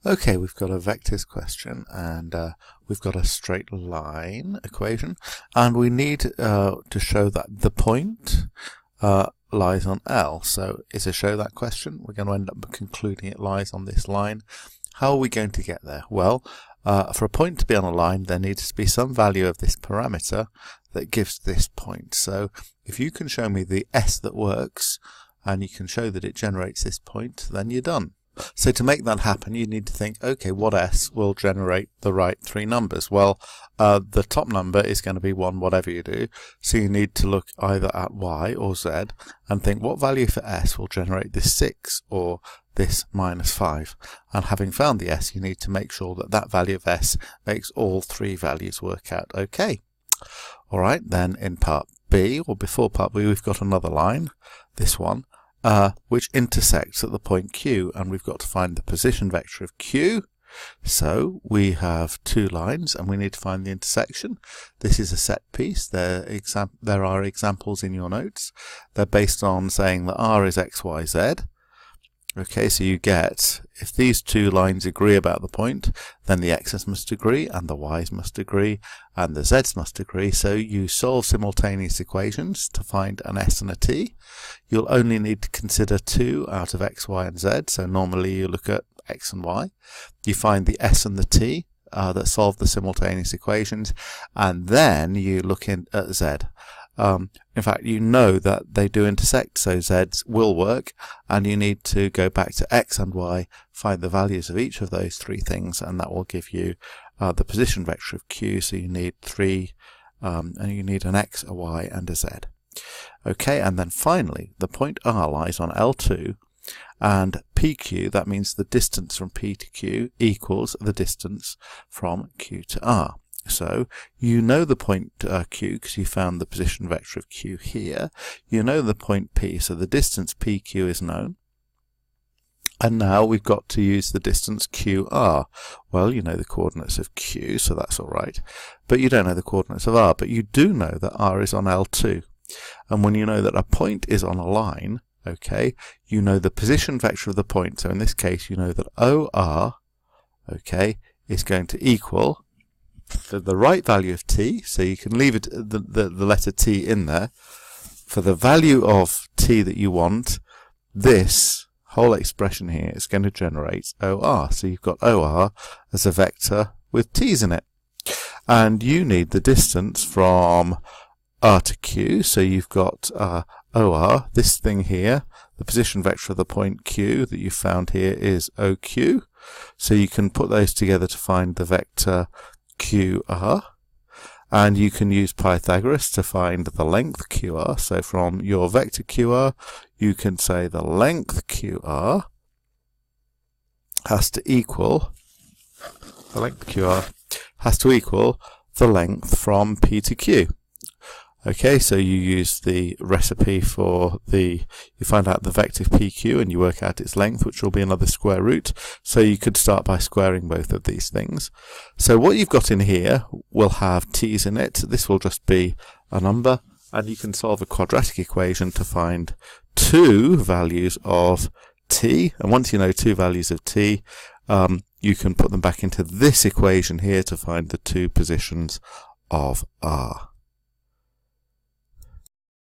Okay, we've got a vectors question and we've got a straight line equation, and we need to show that the point lies on L. So it's a show that question. We're going to end up concluding it lies on this line. How are we going to get there? Well, for a point to be on a line, there needs to be some value of this parameter that gives this point. So if you can show me the S that works, and you can show that it generates this point, then you're done. So to make that happen, you need to think, okay, what S will generate the right three numbers? Well, the top number is going to be 1 whatever you do, so you need to look either at Y or Z and think what value for S will generate this 6 or this -5. And having found the S, you need to make sure that that value of S makes all three values work out okay. Alright, then in part B, or before part B, we've got another line, this one, which intersects at the point Q, and we've got to find the position vector of Q. So we have two lines and we need to find the intersection. This is a set piece. There are examples in your notes. They're based on saying that R is X, Y, Z. Okay, so you get, if these two lines agree about the point, then the X's must agree, and the Y's must agree, and the Z's must agree. So you solve simultaneous equations to find an S and a T. You'll only need to consider two out of X, Y, and Z. So normally you look at X and Y. You find the S and the T that solve the simultaneous equations, and then you look at Z. In fact, you know that they do intersect, so Z's will work, and you need to go back to X and Y, find the values of each of those three things, and that will give you the position vector of Q. So you need three, and you need an X, a Y, and a Z. Okay, and then finally, the point R lies on L2, and PQ, that means the distance from P to Q, equals the distance from Q to R. So you know the point Q because you found the position vector of Q here. You know the point P, so the distance PQ is known. And now we've got to use the distance QR. Well, you know the coordinates of Q, so that's all right. But you don't know the coordinates of R, but you do know that R is on L2. And when you know that a point is on a line, okay, you know the position vector of the point. So in this case, you know that OR, okay, is going to equal the right value of T, so you can leave it the letter T in there. For the value of T that you want, this whole expression here is going to generate OR. So you've got OR as a vector with T's in it. And you need the distance from R to Q, so you've got OR, this thing here, the position vector of the point Q that you found here is OQ. So you can put those together to find the vector QR, and you can use Pythagoras to find the length QR. So from your vector QR, you can say the length QR has to equal the length from P to Q. Okay, so you use the recipe for you find out the vector PQ and you work out its length, which will be another square root. So you could start by squaring both of these things. So what you've got in here will have T's in it. This will just be a number, and you can solve a quadratic equation to find two values of T. And once you know two values of T, you can put them back into this equation here to find the two positions of R.